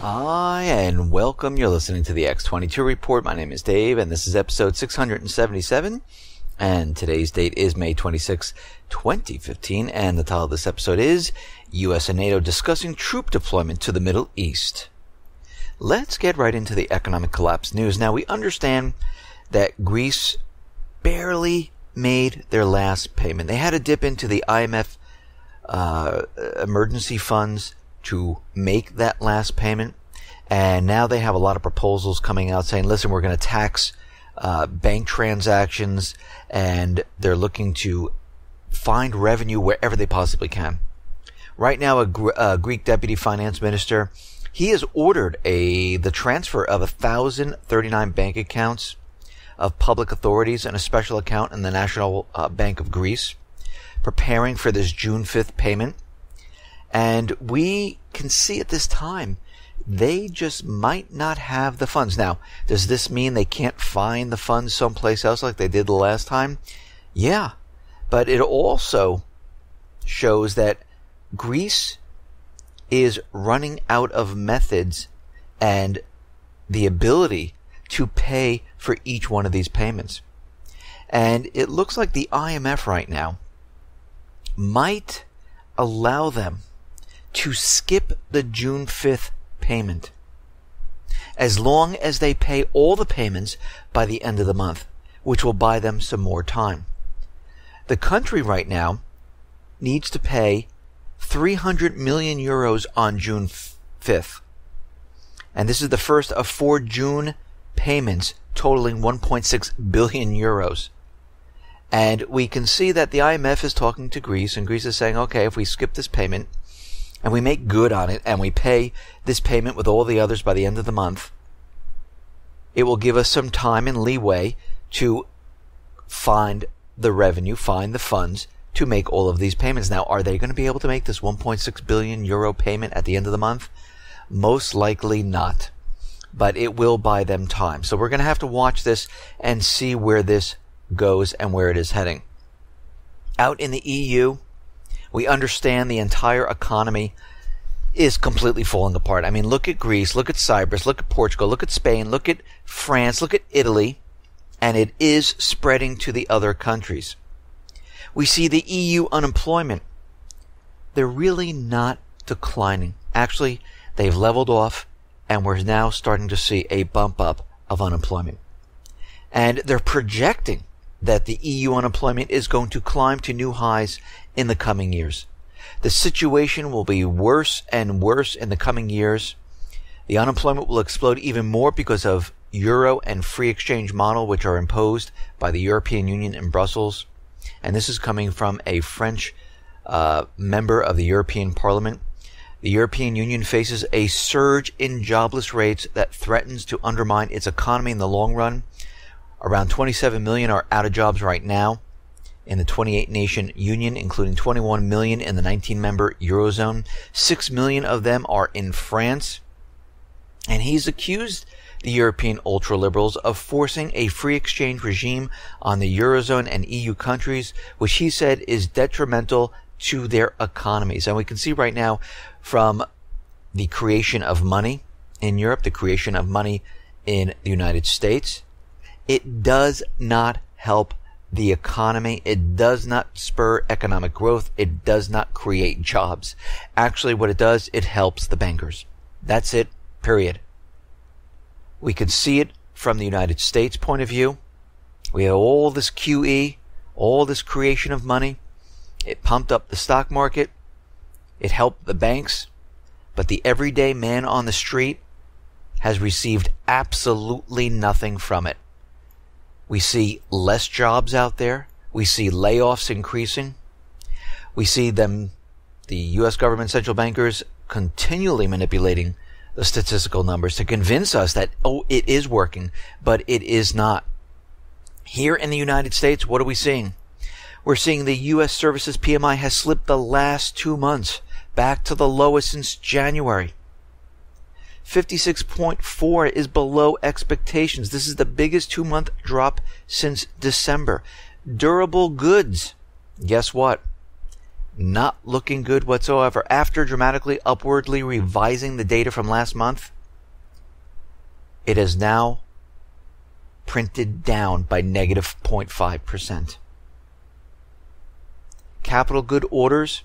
Hi, and welcome. You're listening to the X22 Report. My name is Dave, and this is episode 677. And today's date is May 26, 2015. And the title of this episode is U.S. and NATO discussing troop deployment to the Middle East. Let's get right into the economic collapse news. Now, we understand that Greece barely made their last payment. They had to dip into the IMF emergency funds to make that last payment, and now they have a lot of proposals coming out saying, listen, we're going to tax bank transactions, and they're looking to find revenue wherever they possibly can. Right now, a Greek deputy finance minister, he has ordered the transfer of 1,039 bank accounts of public authorities and a special account in the National Bank of Greece, preparing for this June 5th payment. And we can see at this time, they just might not have the funds. Now, does this mean they can't find the funds someplace else like they did the last time? Yeah, but it also shows that Greece is running out of methods and the ability to pay for each one of these payments. And it looks like the IMF right now might allow them to skip the June 5th payment as long as they pay all the payments by the end of the month, which will buy them some more time. The country right now needs to pay 300 million euros on June 5th. And this is the first of 4 June payments totaling 1.6 billion euros. And we can see that the IMF is talking to Greece, and Greece is saying, okay, if we skip this payment, and we make good on it, and we pay this payment with all the others by the end of the month, it will give us some time and leeway to find the revenue, find the funds to make all of these payments. Now, are they going to be able to make this 1.6 billion euro payment at the end of the month? Most likely not, but it will buy them time. So we're going to have to watch this and see where this goes and where it is heading. Out in the EU, we understand the entire economy is completely falling apart. I mean, look at Greece, look at Cyprus, look at Portugal, look at Spain, look at France, look at Italy, and it is spreading to the other countries. We see the EU unemployment. They're really not declining. Actually, they've leveled off, and we're now starting to see a bump up of unemployment. And they're projecting that the EU unemployment is going to climb to new highs in the coming years. The situation will be worse and worse in the coming years. The unemployment will explode even more because of euro and free exchange model, which are imposed by the European Union in Brussels. And this is coming from a French member of the European Parliament. The European Union faces a surge in jobless rates that threatens to undermine its economy in the long run. Around 27 million are out of jobs right now in the 28-nation union, including 21 million in the 19-member Eurozone. 6 million of them are in France. And he's accused the European ultra-liberals of forcing a free exchange regime on the Eurozone and EU countries, which he said is detrimental to their economies. And we can see right now from the creation of money in Europe, the creation of money in the United States, it does not help the economy. It does not spur economic growth. It does not create jobs. Actually, what it does, it helps the bankers. That's it, period. We can see it from the United States point of view. We have all this QE, all this creation of money. It pumped up the stock market. It helped the banks. But the everyday man on the street has received absolutely nothing from it. We see less jobs out there. We see layoffs increasing. We see the U.S. government central bankers continually manipulating the statistical numbers to convince us that, oh, it is working, but it is not. Here in the United States, what are we seeing? We're seeing the U.S. services PMI has slipped the last 2 months back to the lowest since January. 56.4 is below expectations. This is the biggest 2-month drop since December. Durable goods, guess what? not looking good whatsoever. After dramatically upwardly revising the data from last month, it has now printed down by negative 0.5%. Capital good orders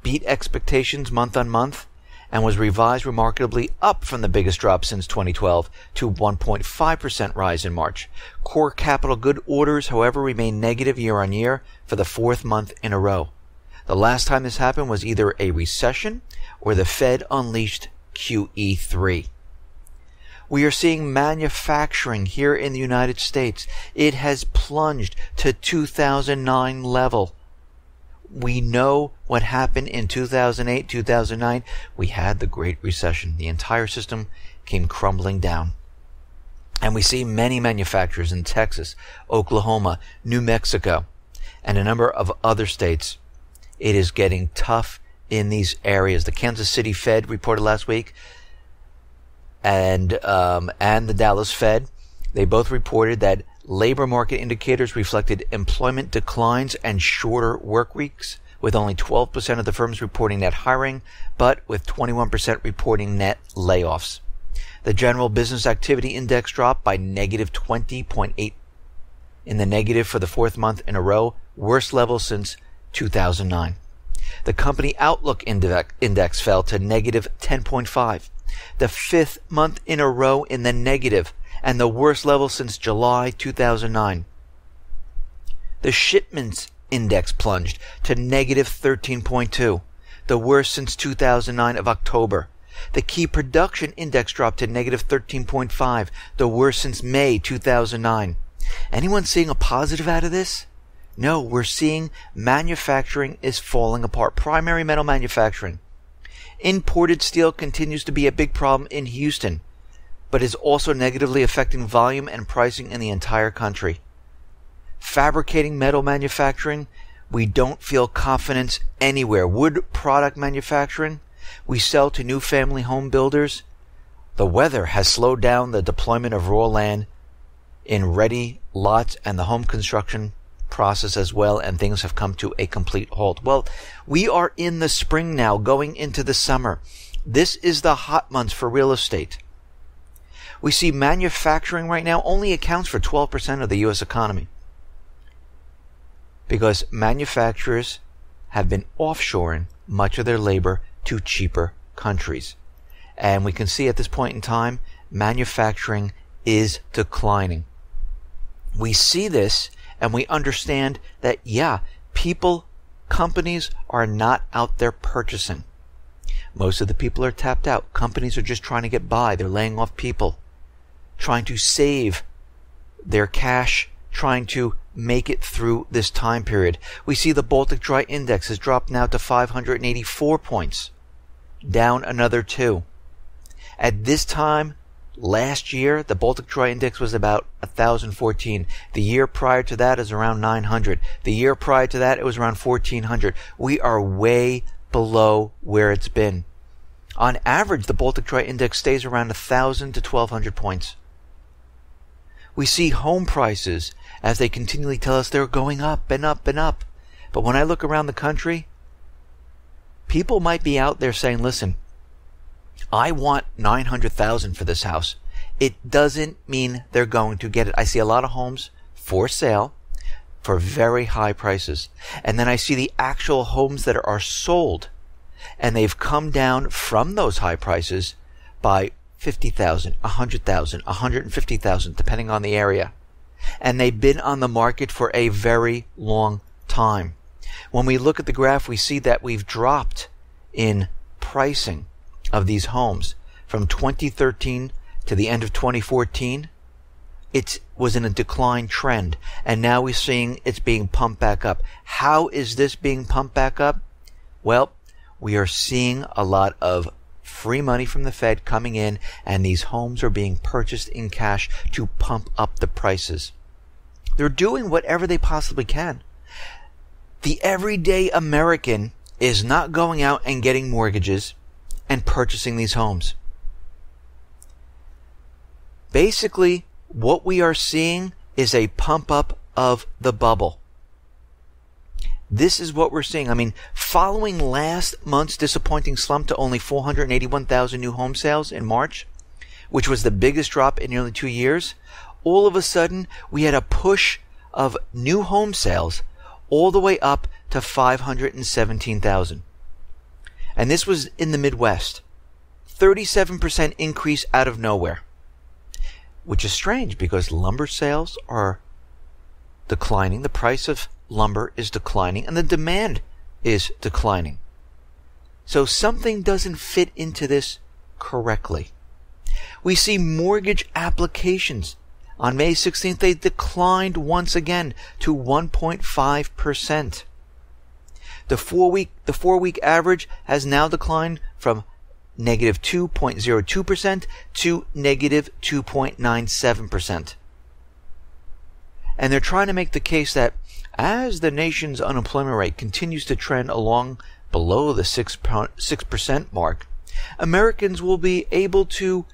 beat expectations month on month and was revised remarkably up from the biggest drop since 2012 to 1.5% rise in March. Core capital good orders, however, remain negative year on year for the fourth month in a row. The last time this happened was either a recession or the Fed unleashed QE3. We are seeing manufacturing here in the United States. It has plunged to 2009 level. We know what happened in 2008, 2009. We had the Great Recession. The entire system came crumbling down. And we see many manufacturers in Texas, Oklahoma, New Mexico, and a number of other states. It is getting tough in these areas. The Kansas City Fed reported last week, and the Dallas Fed, they both reported that labor market indicators reflected employment declines and shorter work weeks, with only 12% of the firms reporting net hiring, but with 21% reporting net layoffs. The General Business Activity Index dropped by negative 20.8 in the negative for the fourth month in a row, worst level since 2009. The Company Outlook Index fell to negative 10.5, the fifth month in a row in the negative, and the worst level since July 2009. The Shipments Index plunged to negative 13.2, the worst since 2009 of October. The Key Production Index dropped to negative 13.5, the worst since May 2009. Anyone seeing a positive out of this? No, we're seeing manufacturing is falling apart. Primary metal manufacturing. Imported steel continues to be a big problem in Houston, but is also negatively affecting volume and pricing in the entire country. Fabricating metal manufacturing, we don't feel confidence anywhere. Wood product manufacturing, we sell to new family home builders. The weather has slowed down the deployment of raw land in ready lots and the home construction process as well, and things have come to a complete halt. Well, we are in the spring now, going into the summer. This is the hot months for real estate. We see manufacturing right now only accounts for 12% of the U.S. economy, because manufacturers have been offshoring much of their labor to cheaper countries. And we can see at this point in time, manufacturing is declining. We see this and we understand that, yeah, companies are not out there purchasing. Most of the people are tapped out. Companies are just trying to get by. They're laying off people, trying to save their cash, trying to make it through this time period. We see the Baltic Dry Index has dropped now to 584 points, down another 2. At this time last year, the Baltic Dry Index was about 1,014. The year prior to that is around 900. The year prior to that, it was around 1,400. We are way below where it's been. On average, the Baltic Dry Index stays around 1,000 to 1,200 points. We see home prices, as they continually tell us, they're going up and up and up. But when I look around the country, people might be out there saying, listen, I want $900,000 for this house. It doesn't mean they're going to get it. I see a lot of homes for sale for very high prices. And then I see the actual homes that are sold, and they've come down from those high prices by $50,000, $100,000, $150,000, depending on the area. And they've been on the market for a very long time. When we look at the graph, we see that we've dropped in pricing of these homes from 2013 to the end of 2014. It was in a decline trend, and now we're seeing it's being pumped back up. How is this being pumped back up? Well, we are seeing a lot of free money from the Fed coming in, and these homes are being purchased in cash to pump up the prices. They're doing whatever they possibly can. The everyday American is not going out and getting mortgages and purchasing these homes. Basically, what we are seeing is a pump up of the bubble. This is what we're seeing. I mean, following last month's disappointing slump to only 481,000 new home sales in March, which was the biggest drop in nearly 2 years, all of a sudden we had a push of new home sales all the way up to 517,000. And this was in the Midwest. 37% increase out of nowhere. Which is strange because lumber sales are declining. The price of lumber is declining and the demand is declining. So something doesn't fit into this correctly. We see mortgage applications. On May 16th, they declined once again to 1.5%. The four-week average has now declined from negative 2.02% to negative 2.97%. And they're trying to make the case that as the nation's unemployment rate continues to trend along below the 6% mark, Americans will be able to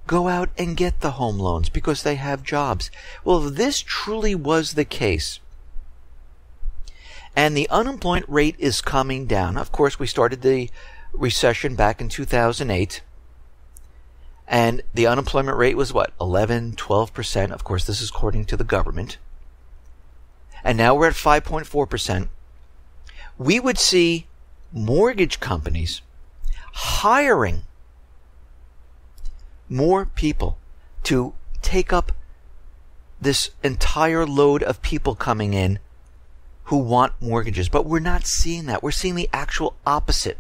go out and get the home loans because they have jobs. Well, if this truly was the case, and the unemployment rate is coming down, of course, we started the recession back in 2008, and the unemployment rate was what, 11, 12%? Of course, this is according to the government. And now we're at 5.4%. We would see mortgage companies hiring more people to take up this entire load of people coming in who want mortgages. But we're not seeing that. We're seeing the actual opposite,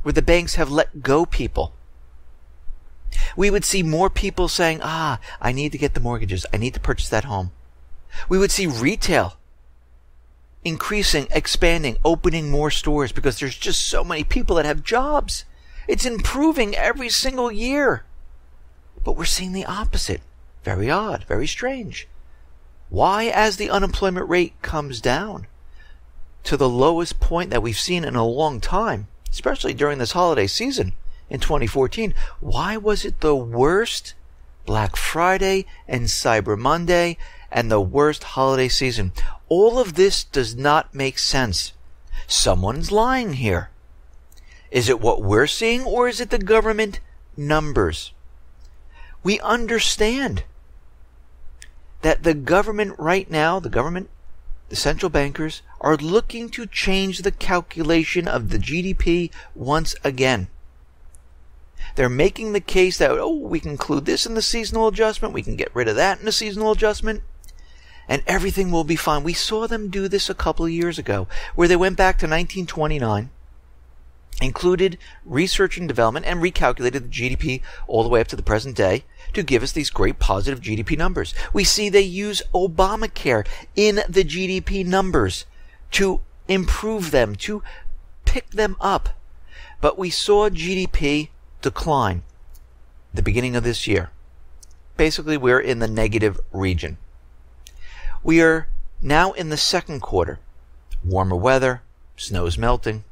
where the banks have let go people. We would see more people saying, I need to get the mortgages. I need to purchase that home. We would see retail increasing, expanding, opening more stores because there's just so many people that have jobs. It's improving every single year. But we're seeing the opposite. Very odd, very strange. Why, as the unemployment rate comes down to the lowest point that we've seen in a long time, especially during this holiday season in 2014, why was it the worst Black Friday and Cyber Monday and the worst holiday season? All of this does not make sense. Someone's lying here. Is it what we're seeing, or is it the government numbers? We understand that the government right now, the central bankers, are looking to change the calculation of the GDP once again. They're making the case that, we can include this in the seasonal adjustment, we can get rid of that in the seasonal adjustment, and everything will be fine. We saw them do this a couple of years ago, where they went back to 1929, included research and development, and recalculated the GDP all the way up to the present day to give us these great positive GDP numbers. We see they use Obamacare in the GDP numbers to improve them, to pick them up. But we saw GDP decline at the beginning of this year. Basically, we're in the negative region. We are now in the second quarter. Warmer weather, snow's melting.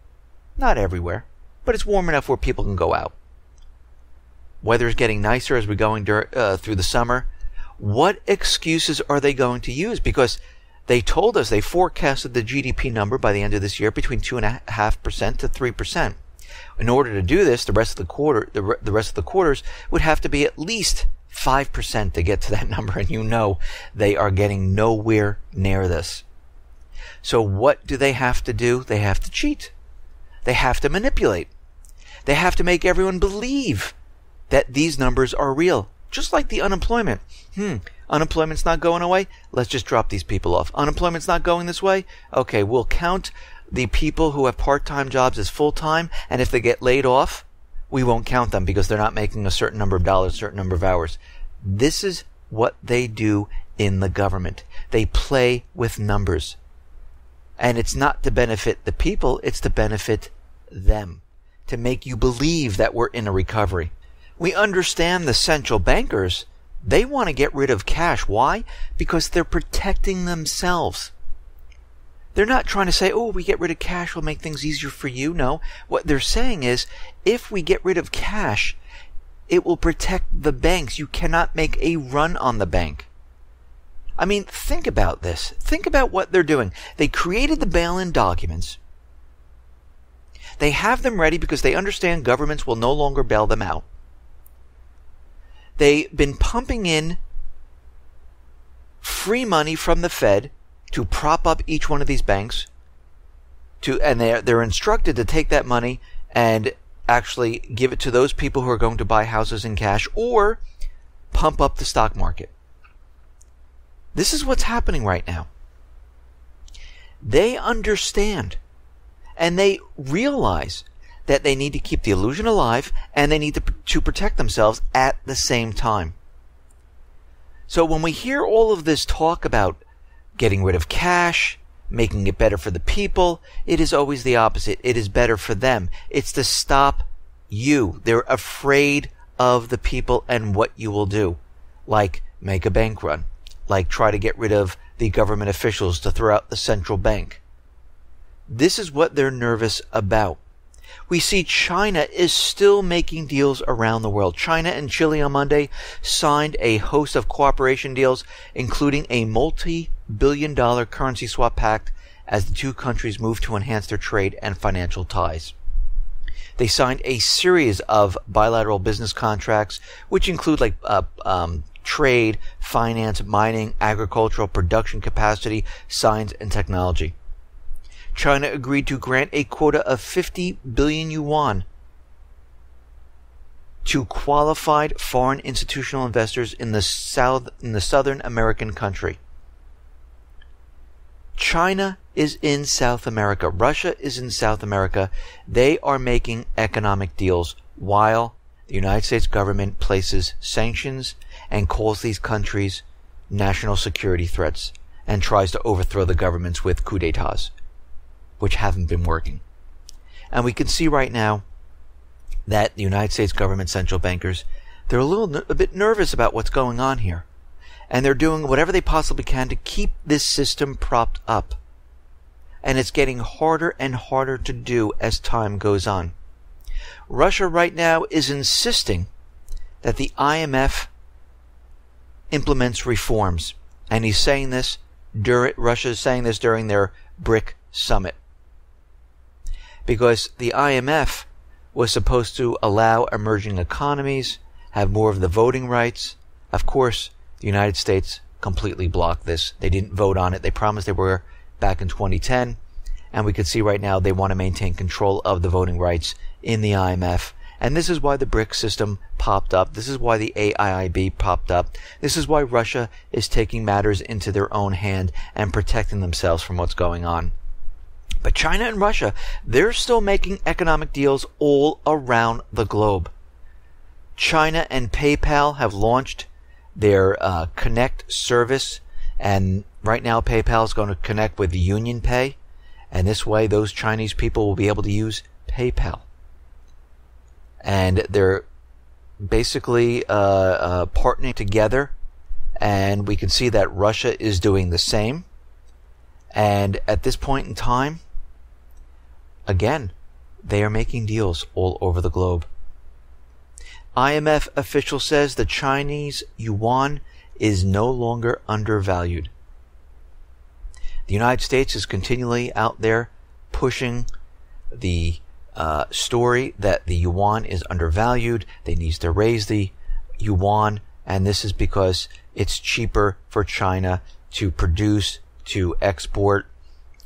Not everywhere, but it's warm enough where people can go out. Weather is getting nicer as we're going through the summer. What excuses are they going to use? Because they told us, they forecasted the GDP number by the end of this year between 2.5% to 3%. In order to do this, the rest of the quarters would have to be at least 5% to get to that number, and they are getting nowhere near this. So what do they have to do? They have to cheat. They have to manipulate. They have to make everyone believe that these numbers are real. Just like the unemployment. Unemployment's not going away? Let's just drop these people off. Unemployment's not going this way? Okay, we'll count the people who have part-time jobs as full-time, and if they get laid off, we won't count them because they're not making a certain number of dollars, a certain number of hours. This is what they do in the government. They play with numbers. And it's not to benefit the people, it's to benefit them. To make you believe that we're in a recovery. We understand the central bankers, they want to get rid of cash. Why? Because they're protecting themselves. They're not trying to say, we get rid of cash, we'll make things easier for you. No, what they're saying is, if we get rid of cash, it will protect the banks. You cannot make a run on the bank. I mean, think about this. Think about what they're doing. They created the bail-in documents. They have them ready because they understand governments will no longer bail them out. They've been pumping in free money from the Fed to prop up each one of these banks, and they're instructed to take that money and actually give it to those people who are going to buy houses in cash or pump up the stock market. This is what's happening right now. They understand and they realize that they need to keep the illusion alive and they need to protect themselves at the same time. So when we hear all of this talk about getting rid of cash, making it better for the people, it is always the opposite. It is better for them. It's to stop you. They're afraid of the people and what you will do. Like make a bank run. Like try to get rid of the government officials to throw out the central bank. This is what they're nervous about. We see China is still making deals around the world. China and Chile on Monday signed a host of cooperation deals, including a multi-billion-dollar currency swap pact as the two countries move to enhance their trade and financial ties. They signed a series of bilateral business contracts, which include trade, finance, mining, agricultural, production capacity, science, and technology. China agreed to grant a quota of 50 billion yuan to qualified foreign institutional investors in the southern American country. China is in South America. Russia is in South America. They are making economic deals while the United States government places sanctions and calls these countries national security threats and tries to overthrow the governments with coups d'etats, which haven't been working. And we can see right now that the United States government central bankers, they're a bit nervous about what's going on here. And they're doing whatever they possibly can to keep this system propped up. And it's getting harder and harder to do as time goes on. Russia right now is insisting that the IMF implements reforms. And Russia is saying this during their BRICS summit. Because the IMF was supposed to allow emerging economies have more of the voting rights. Of course, the United States completely blocked this. They didn't vote on it. They promised they were back in 2010. And we can see right now they want to maintain control of the voting rights in the IMF. And this is why the BRICS system popped up. This is why the AIIB popped up. This is why Russia is taking matters into their own hand and protecting themselves from what's going on. But China and Russia, they're still making economic deals all around the globe. China and PayPal have launched their Connect service, and right now PayPal is going to connect with Union Pay, and this way those Chinese people will be able to use PayPal. And they're basically partnering together, and we can see that Russia is doing the same. And at this point in time, again, they are making deals all over the globe. IMF official says the Chinese yuan is no longer undervalued. The United States is continually out there pushing the story that the yuan is undervalued. They need to raise the yuan, and this is because it's cheaper for China to produce, to export.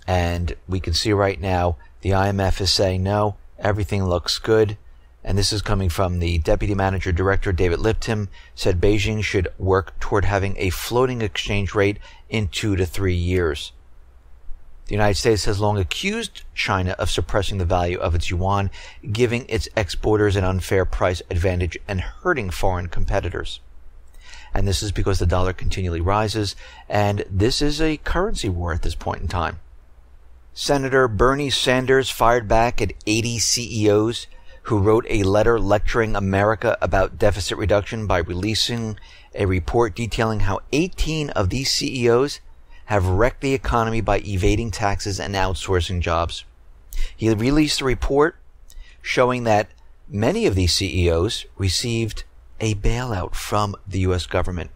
And we can see right now the IMF is saying no, everything looks good. And this is coming from the Deputy Manager Director, David Lipton, said Beijing should work toward having a floating exchange rate in 2 to 3 years. The United States has long accused China of suppressing the value of its yuan, giving its exporters an unfair price advantage and hurting foreign competitors. And this is because the dollar continually rises, and this is a currency war at this point in time. Senator Bernie Sanders fired back at 80 CEOs who wrote a letter lecturing America about deficit reduction by releasing a report detailing how 18 of these CEOs have wrecked the economy by evading taxes and outsourcing jobs. He released a report showing that many of these CEOs received a bailout from the U.S. government.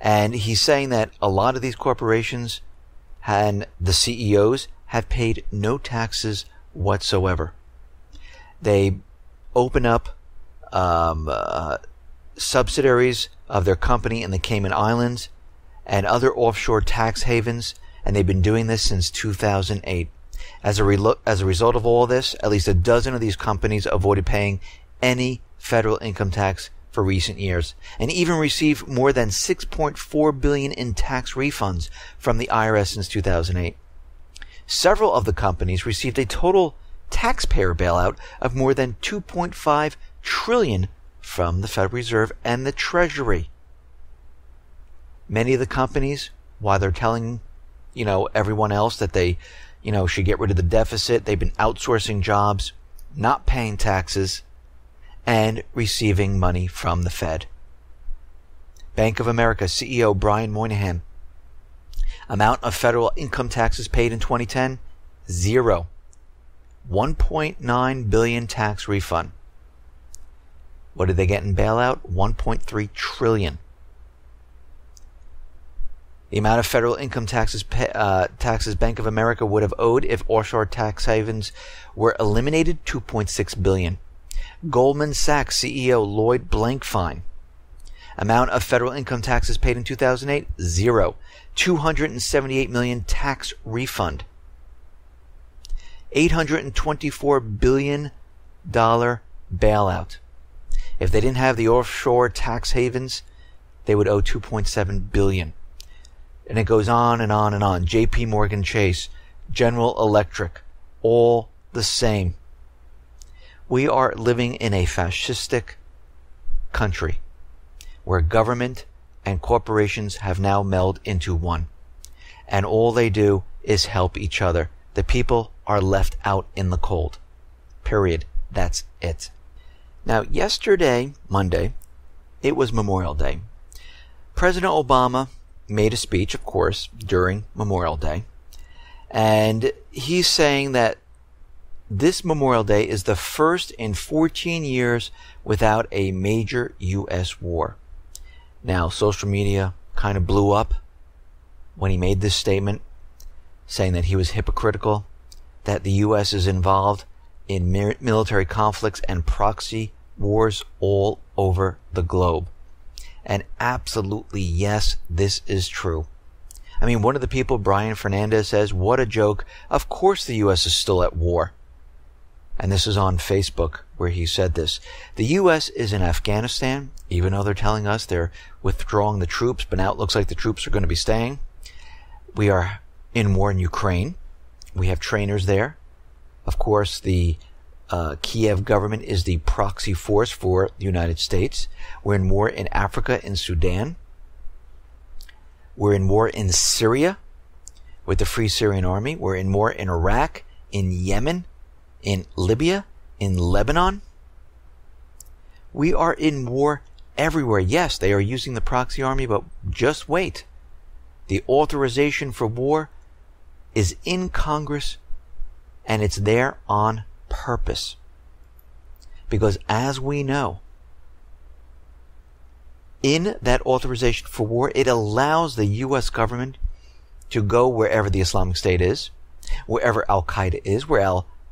And he's saying that a lot of these corporations and the CEOs have paid no taxes whatsoever. They open up subsidiaries of their company in the Cayman Islands and other offshore tax havens, and they've been doing this since 2008. As a result of all this, at least a dozen of these companies avoided paying any federal income tax for recent years, and even received more than $6.4 billion in tax refunds from the IRS since 2008. Several of the companies received a total taxpayer bailout of more than $2.5 trillion from the Federal Reserve and the Treasury. Many of the companies, while they're telling, everyone else that they, should get rid of the deficit, they've been outsourcing jobs, not paying taxes, and receiving money from the Fed. Bank of America CEO Brian Moynihan. Amount of federal income taxes paid in 2010? Zero. 1.9 billion tax refund. What did they get in bailout? 1.3 trillion. The amount of federal income taxes Bank of America would have owed if offshore tax havens were eliminated, 2.6 billion. Goldman Sachs CEO Lloyd Blankfein. Amount of federal income taxes paid in 2008? Zero. 278 million tax refund. $824 billion bailout. If they didn't have the offshore tax havens, they would owe 2.7 billion. And it goes on and on and on. JP Morgan Chase, General Electric, all the same. We are living in a fascistic country where government and corporations have now melded into one. And all they do is help each other. The people are left out in the cold. Period. That's it. Now, yesterday, Monday, it was Memorial Day. President Obama made a speech, of course, during Memorial Day. And he's saying that this Memorial Day is the first in 14 years without a major U.S. war. Now, social media kind of blew up when he made this statement, saying that he was hypocritical, that the U.S. is involved in military conflicts and proxy wars all over the globe. And absolutely, yes, this is true. I mean, one of the people, Brian Fernandez, says, what a joke. Of course the U.S. is still at war. And this is on Facebook where he said this. The U.S. is in Afghanistan, even though they're telling us they're withdrawing the troops, but now it looks like the troops are going to be staying. We are in war in Ukraine. We have trainers there. Of course, the Kiev government is the proxy force for the United States. We're in war in Africa, in Sudan. We're in war in Syria with the Free Syrian Army. We're in war in Iraq, in Yemen, in Libya, in Lebanon. We are in war everywhere. Yes, they are using the proxy army, but just wait. The authorization for war is in Congress, and it's there on purpose. Because as we know, in that authorization for war, it allows the U.S. government to go wherever the Islamic State is, wherever Al-Qaeda is, where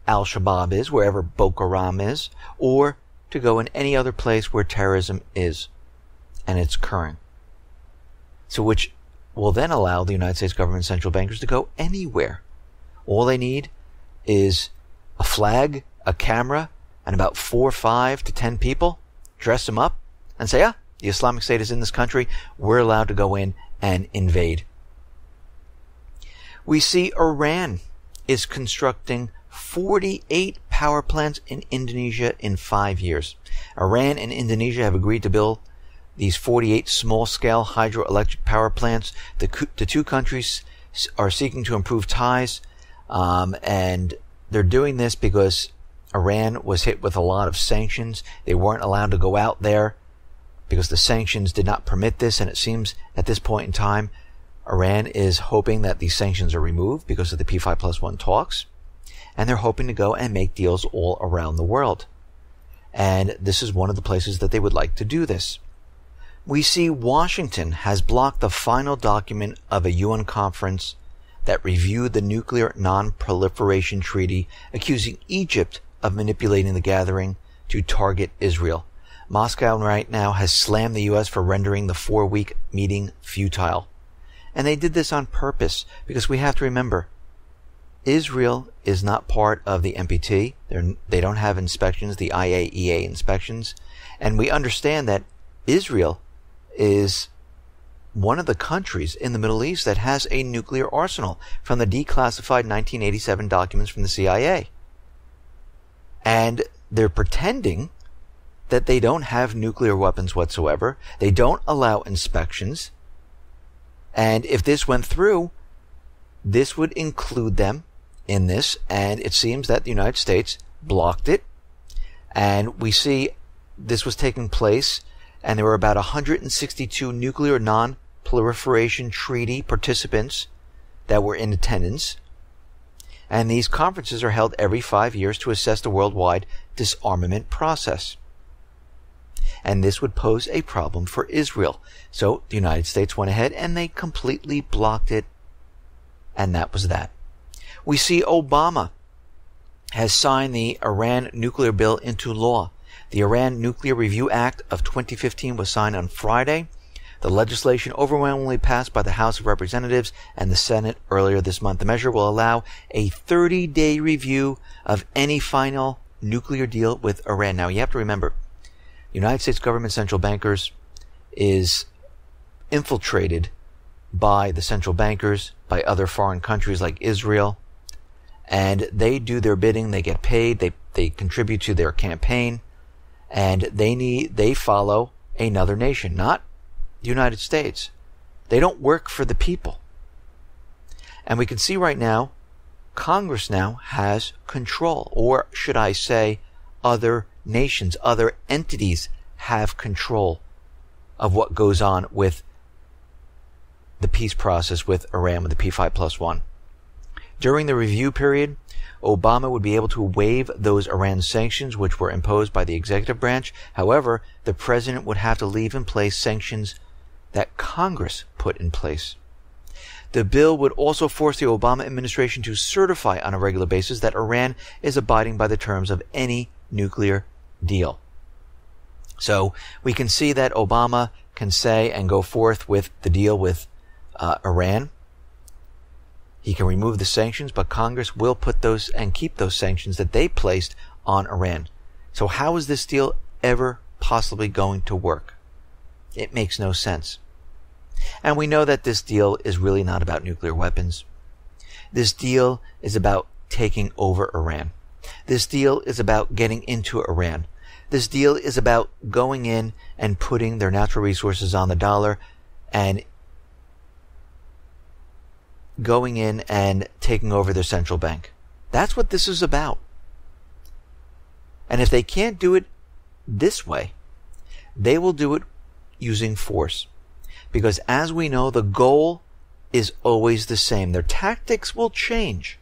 Al-Shabaab is, wherever Boko Haram is, or to go in any other place where terrorism is and it's occurring. So which will then allow the United States government central bankers to go anywhere. All they need is a flag, a camera, and about 4, 5 to 10 people, dress them up, and say, the Islamic State is in this country, we're allowed to go in and invade. We see Iran is constructing 48 power plants in Indonesia in 5 years. Iran and Indonesia have agreed to build these 48 small-scale hydroelectric power plants. The two countries are seeking to improve ties, and they're doing this because Iran was hit with a lot of sanctions. They weren't allowed to go out there because the sanctions did not permit this, and it seems at this point in time, Iran is hoping that these sanctions are removed because of the P5+1 talks, and they're hoping to go and make deals all around the world. And this is one of the places that they would like to do this. We see Washington has blocked the final document of a UN conference that reviewed the Nuclear Non-Proliferation Treaty, accusing Egypt of manipulating the gathering to target Israel. Moscow right now has slammed the U.S. for rendering the 4-week meeting futile. And they did this on purpose, because we have to remember, Israel is not part of the NPT. They don't have inspections, the IAEA inspections. And we understand that Israel is one of the countries in the Middle East that has a nuclear arsenal from the declassified 1987 documents from the CIA. And they're pretending that they don't have nuclear weapons whatsoever. They don't allow inspections. And if this went through, this would include them in this. And it seems that the United States blocked it. And we see this was taking place, and there were about 162 nuclear non-proliferation treaty participants that were in attendance. And these conferences are held every 5 years to assess the worldwide disarmament process. And this would pose a problem for Israel. So the United States went ahead and they completely blocked it. And that was that. We see Obama has signed the Iran nuclear bill into law. The Iran Nuclear Review Act of 2015 was signed on Friday. The legislation overwhelmingly passed by the House of Representatives and the Senate earlier this month. The measure will allow a 30-day review of any final nuclear deal with Iran. Now, you have to remember, the United States government central bankers is infiltrated by the central bankers, by other foreign countries like Israel, and they do their bidding. They get paid. They contribute to their campaign, and they follow another nation, not the United States. They don't work for the people. And we can see right now, Congress now has control, or should I say, other nations, other entities have control of what goes on with the peace process with Iran, with the P5+1. During the review period, Obama would be able to waive those Iran sanctions which were imposed by the executive branch. However, the president would have to leave in place sanctions that Congress put in place. The bill would also force the Obama administration to certify on a regular basis that Iran is abiding by the terms of any nuclear deal. So we can see that Obama can say and go forth with the deal with Iran. He can remove the sanctions, but Congress will put those and keep those sanctions that they placed on Iran. So how is this deal ever possibly going to work? It makes no sense. And we know that this deal is really not about nuclear weapons. This deal is about taking over Iran. This deal is about getting into Iran. This deal is about going in and putting their natural resources on the dollar and going in and taking over their central bank. That's what this is about. And if they can't do it this way, they will do it using force. Because as we know, the goal is always the same. Their tactics will change.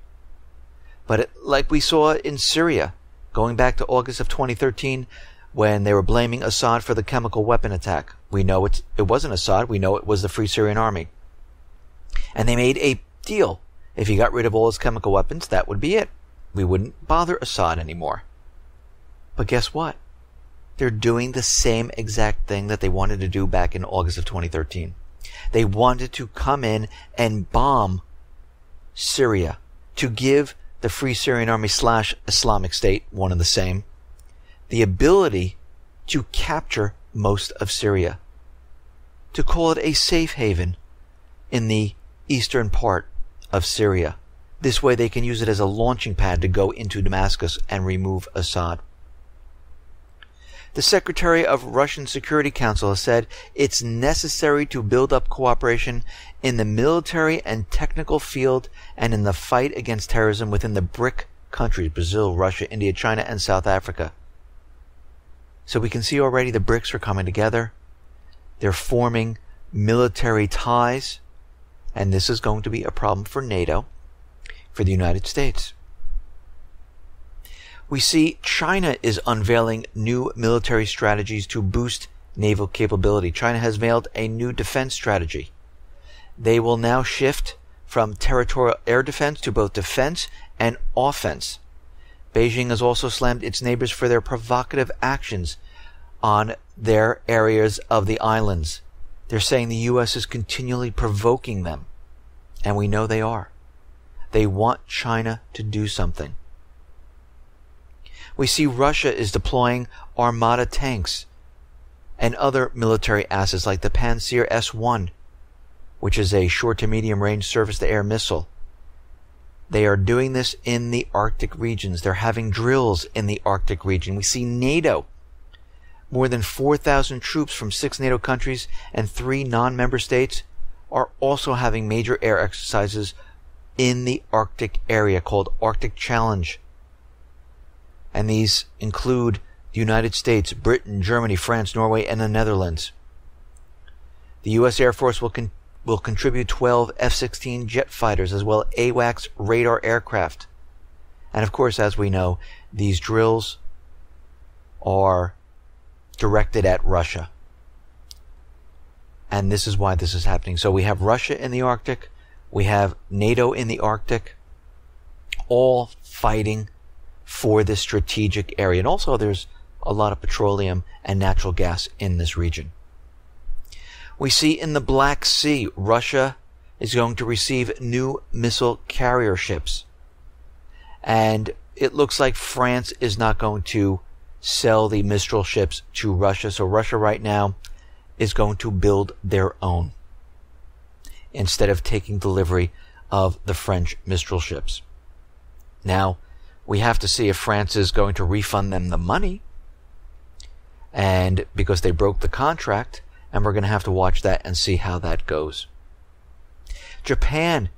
But like we saw in Syria, going back to August of 2013, when they were blaming Assad for the chemical weapon attack. We know it wasn't Assad. We know it was the Free Syrian Army. And they made a deal. If he got rid of all his chemical weapons, that would be it. We wouldn't bother Assad anymore. But guess what? They're doing the same exact thing that they wanted to do back in August of 2013. They wanted to come in and bomb Syria, to give the Free Syrian Army / Islamic State, one and the same, the ability to capture most of Syria, to call it a safe haven in the eastern part of Syria. This way they can use it as a launching pad to go into Damascus and remove Assad. The Secretary of Russian Security Council has said it's necessary to build up cooperation in the military and technical field and in the fight against terrorism within the BRICS countries, Brazil, Russia, India, China, and South Africa. So we can see already the BRICS are coming together. They're forming military ties, and this is going to be a problem for NATO, for the United States. We see China is unveiling new military strategies to boost naval capability. China has mailed a new defense strategy. They will now shift from territorial air defense to both defense and offense. Beijing has also slammed its neighbors for their provocative actions on their areas of the islands. They're saying the U.S. is continually provoking them, and we know they are. They want China to do something. We see Russia is deploying Armada tanks and other military assets like the Pantsir S-1, which is a short to medium range surface-to-air missile. They are doing this in the Arctic regions. They're having drills in the Arctic region. We see NATO. More than 4,000 troops from 6 NATO countries and 3 non-member states are also having major air exercises in the Arctic area called Arctic Challenge. And these include the United States, Britain, Germany, France, Norway, and the Netherlands. The U.S. Air Force will contribute 12 F-16 jet fighters as well as AWACS radar aircraft. And of course, as we know, these drills are directed at Russia. And this is why this is happening. So we have Russia in the Arctic, we have NATO in the Arctic, all fighting for this strategic area. And also there's a lot of petroleum and natural gas in this region. We see in the Black Sea, Russia is going to receive new missile carrier ships. And it looks like France is not going to sell the Mistral ships to Russia. So Russia right now is going to build their own instead of taking delivery of the French Mistral ships. Now, we have to see if France is going to refund them the money, and because they broke the contract, and we're going to have to watch that and see how that goes. Japan,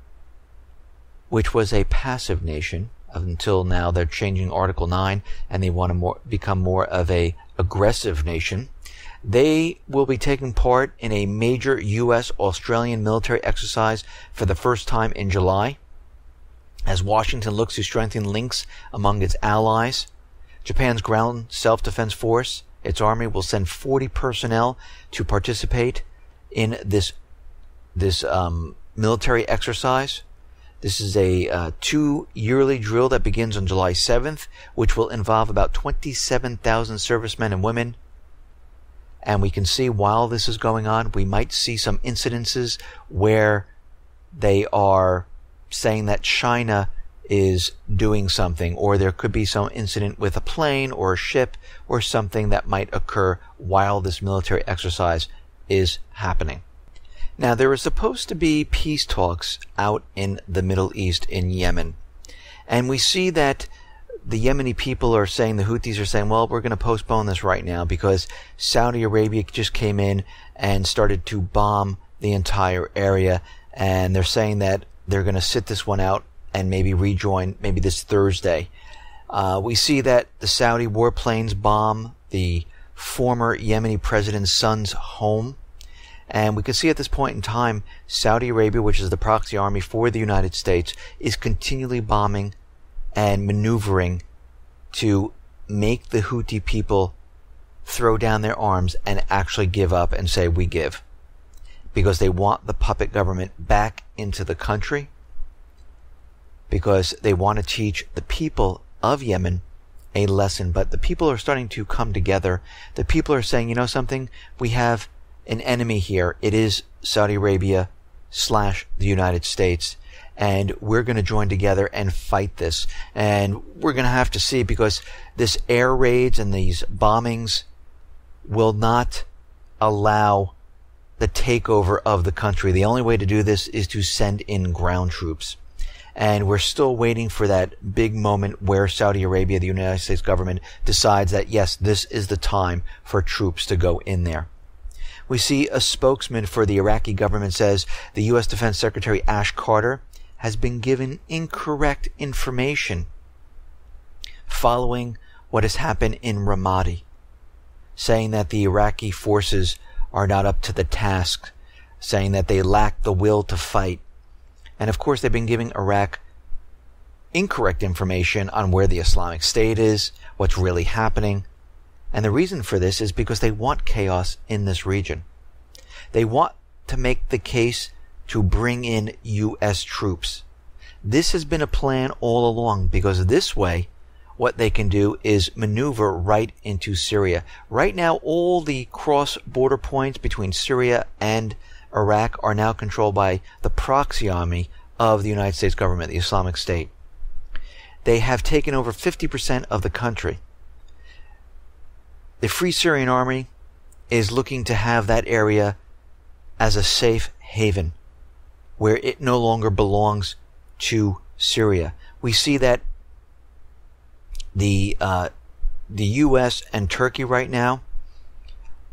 which was a passive nation until now, they're changing Article 9 and they want to become more of a aggressive nation. They will be taking part in a major U.S.-Australian military exercise for the first time in July, as Washington looks to strengthen links among its allies. Japan's ground self-defense force, its army, will send 40 personnel to participate in this military exercise. This is a 2-yearly drill that begins on July 7th, which will involve about 27,000 servicemen and women. And we can see while this is going on, we might see some incidences where they are saying that China is doing something, or there could be some incident with a plane or a ship or something that might occur while this military exercise is happening. Now, there are supposed to be peace talks out in the Middle East in Yemen. And we see that the Yemeni people are saying, the Houthis are saying, well, we're going to postpone this right now because Saudi Arabia just came in and started to bomb the entire area. And they're saying that they're going to sit this one out and maybe rejoin maybe this Thursday. We see that the Saudi warplanes bomb the former Yemeni president's son's home. And we can see at this point in time, Saudi Arabia, which is the proxy army for the United States, is continually bombing and maneuvering to make the Houthi people throw down their arms and actually give up and say, we give. Because they want the puppet government back into the country, because they want to teach the people of Yemen a lesson. But the people are starting to come together. The people are saying, you know something, we have an enemy here. It is Saudi Arabia / the United States. And we're going to join together and fight this. And we're going to have to see, because this air raids and these bombings will not allow the takeover of the country. The only way to do this is to send in ground troops. And we're still waiting for that big moment where Saudi Arabia, the United States government, decides that, yes, this is the time for troops to go in there. We see a spokesman for the Iraqi government says the U.S. Defense Secretary Ash Carter has been given incorrect information following what has happened in Ramadi, saying that the Iraqi forces are not up to the task, saying that they lack the will to fight. And of course, they've been giving Iraq incorrect information on where the Islamic State is, what's really happening. And the reason for this is because they want chaos in this region. They want to make the case to bring in U.S. troops. This has been a plan all along, because this way, what they can do is maneuver right into Syria. Right now, all the cross-border points between Syria and Iraq are now controlled by the proxy army of the United States government, the Islamic State. They have taken over 50% of the country. The Free Syrian Army is looking to have that area as a safe haven, where it no longer belongs to Syria. We see that the U.S. and Turkey right now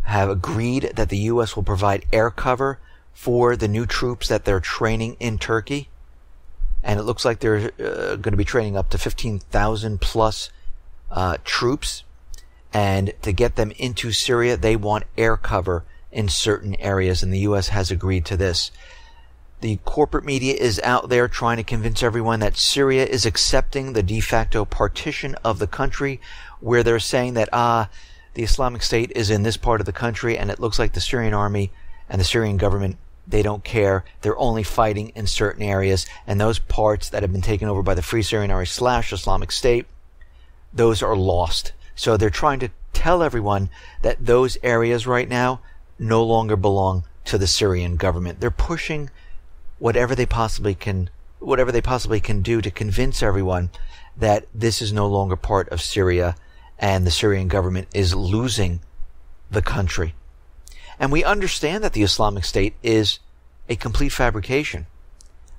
have agreed that the U.S. will provide air cover for the new troops that they're training in Turkey. And it looks like they're going to be training up to 15,000 plus troops. And to get them into Syria, they want air cover in certain areas, and the U.S. has agreed to this. The corporate media is out there trying to convince everyone that Syria is accepting the de facto partition of the country, where they're saying that, the Islamic State is in this part of the country, and it looks like the Syrian army and the Syrian government, they don't care. They're only fighting in certain areas, and those parts that have been taken over by the Free Syrian Army / Islamic State, those are lost. So they're trying to tell everyone that those areas right now no longer belong to the Syrian government. They're pushing whatever they possibly can do to convince everyone that this is no longer part of Syria and the Syrian government is losing the country. And we understand that the Islamic State is a complete fabrication.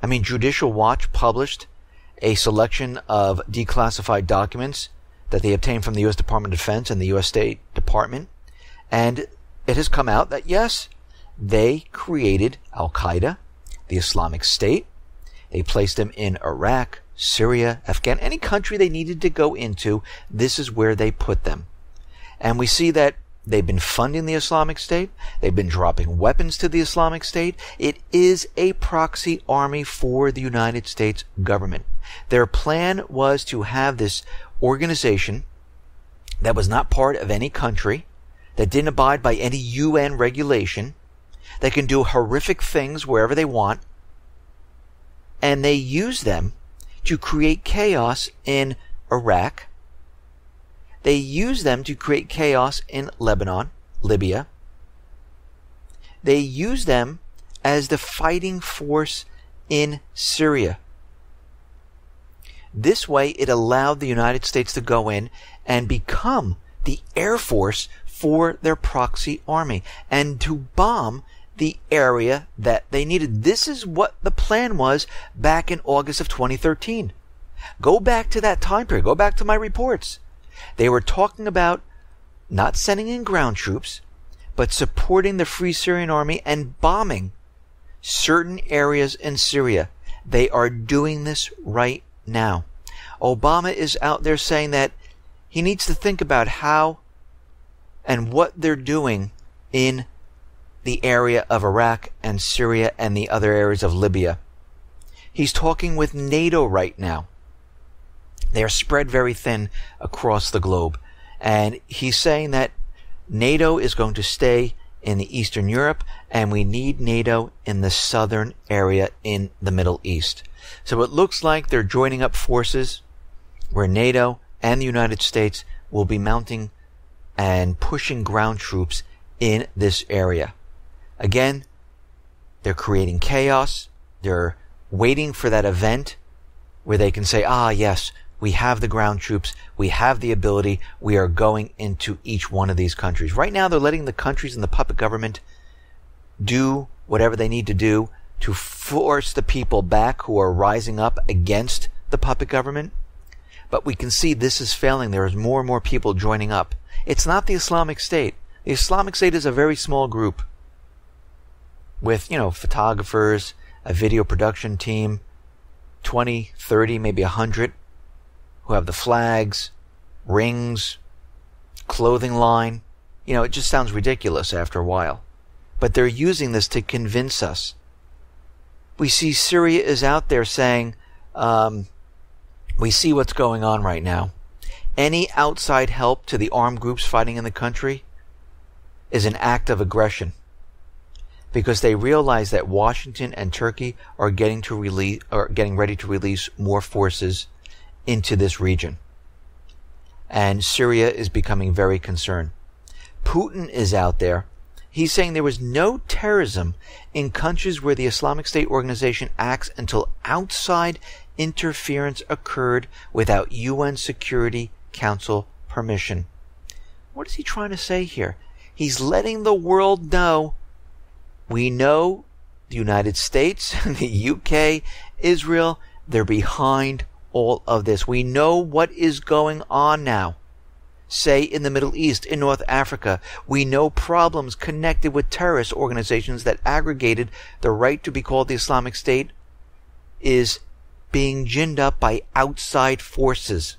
I mean, Judicial Watch published a selection of declassified documents that they obtained from the U.S. Department of Defense and the U.S. State Department. And it has come out that, yes, they created Al-Qaeda, the Islamic State. They placed them in Iraq, Syria, Afghanistan, any country they needed to go into. This is where they put them. And we see that they've been funding the Islamic State. They've been dropping weapons to the Islamic State. It is a proxy army for the United States government. Their plan was to have this organization that was not part of any country, that didn't abide by any UN regulation, that can do horrific things wherever they want, and they use them to create chaos in Iraq. They use them to create chaos in Lebanon, Libya. They use them as the fighting force in Syria. This way, it allowed the United States to go in and become the air force for their proxy army and to bomb the area that they needed. This is what the plan was back in August of 2013. Go back to that time period. Go back to my reports. They were talking about not sending in ground troops, but supporting the Free Syrian Army and bombing certain areas in Syria. They are doing this right now. Obama is out there saying that he needs to think about how and what they're doing in the area of Iraq and Syria and the other areas of Libya. He's talking with NATO right now. They are spread very thin across the globe. And he's saying that NATO is going to stay in the Eastern Europe, and we need NATO in the southern area in the Middle East. So it looks like they're joining up forces where NATO and the United States will be mounting and pushing ground troops in this area. Again, they're creating chaos. They're waiting for that event where they can say, yes, we have the ground troops. We have the ability. We are going into each one of these countries. Right now, they're letting the countries and the puppet government do whatever they need to do to force the people back who are rising up against the puppet government. But we can see this is failing. There is more and more people joining up. It's not the Islamic State. The Islamic State is a very small group with, photographers, a video production team, 20, 30, maybe 100, who have the flags, rings, clothing line. It just sounds ridiculous after a while. But they're using this to convince us. We see Syria is out there saying, we see what's going on right now. Any outside help to the armed groups fighting in the country is an act of aggression, because they realize that Washington and Turkey are getting ready to release more forces into this region. And Syria is becoming very concerned. Putin is out there. He's saying there was no terrorism in countries where the Islamic State organization acts until outside interference occurred without UN Security Council permission. What is he trying to say here? He's letting the world know, we know the United States, the UK, Israel, they're behind all of this. We know what is going on now. Say in the Middle East, in North Africa, we know problems connected with terrorist organizations that aggregated the right to be called the Islamic State is being ginned up by outside forces.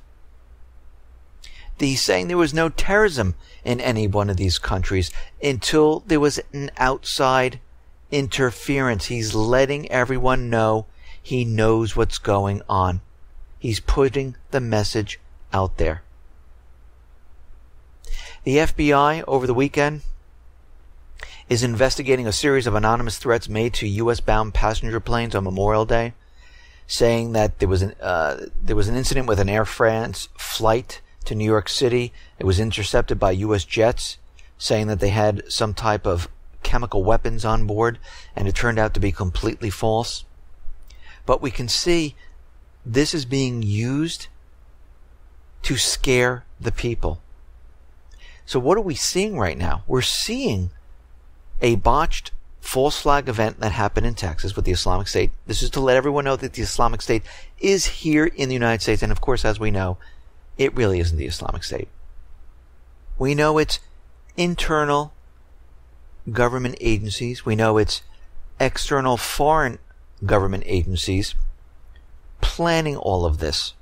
He's saying there was no terrorism in any one of these countries until there was an outside interference. He's letting everyone know he knows what's going on. He's putting the message out there. The FBI over the weekend is investigating a series of anonymous threats made to U.S.-bound passenger planes on Memorial Day, saying that there was an incident with an Air France flight to New York City. It was intercepted by U.S. jets, saying that they had some type of chemical weapons on board, and it turned out to be completely false. But we can see this is being used to scare the people. So what are we seeing right now? We're seeing a botched false flag event that happened in Texas with the Islamic State. This is to let everyone know that the Islamic State is here in the United States. And of course, as we know, it really isn't the Islamic State. We know it's internal government agencies. We know it's external foreign government agencies planning all of this.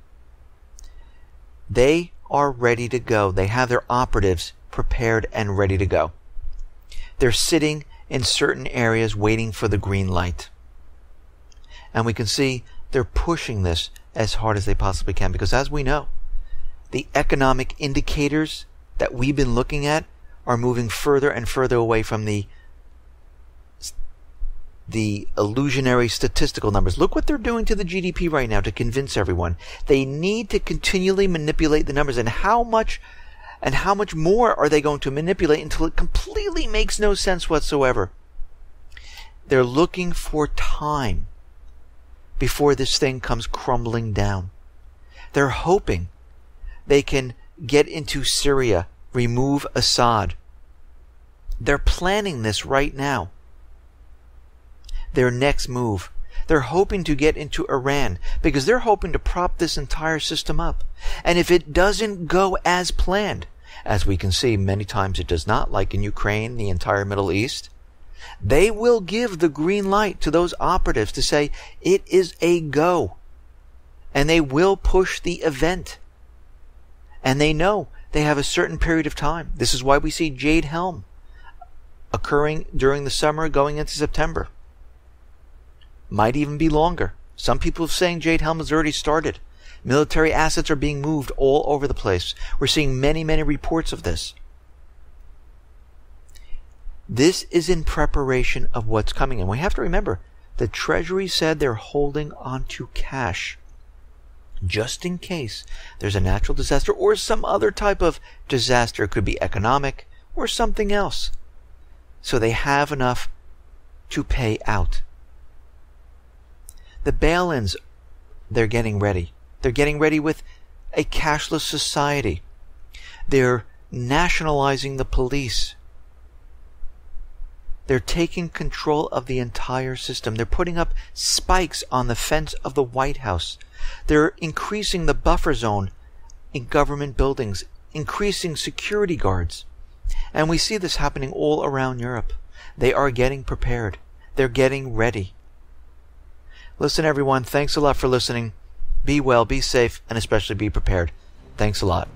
They are ready to go. They have their operatives prepared and ready to go. They're sitting in certain areas waiting for the green light. And we can see they're pushing this as hard as they possibly can, because as we know, the economic indicators that we've been looking at are moving further and further away from the illusionary statistical numbers. Look what they're doing to the GDP right now to convince everyone. They need to continually manipulate the numbers. And how much more are they going to manipulate until it completely makes no sense whatsoever? They're looking for time before this thing comes crumbling down. They're hoping they can get into Syria, remove Assad. They're planning this right now. Their next move. They're hoping to get into Iran because they're hoping to prop this entire system up. And if it doesn't go as planned, as we can see many times it does not, like in Ukraine, the entire Middle East, they will give the green light to those operatives to say it is a go. And they will push the event. And they know they have a certain period of time. This is why we see Jade Helm occurring during the summer going into September. Might even be longer. Some people are saying Jade Helm has already started. Military assets are being moved all over the place. We're seeing many, many reports of this. This is in preparation of what's coming. And we have to remember, the Treasury said they're holding onto cash just in case there's a natural disaster or some other type of disaster. It could be economic or something else. So they have enough to pay out. The bail-ins, they're getting ready. They're getting ready with a cashless society. They're nationalizing the police. They're taking control of the entire system. They're putting up spikes on the fence of the White House. They're increasing the buffer zone in government buildings, increasing security guards. And we see this happening all around Europe. They are getting prepared. They're getting ready. Listen, everyone, thanks a lot for listening. Be well, be safe, and especially be prepared. Thanks a lot.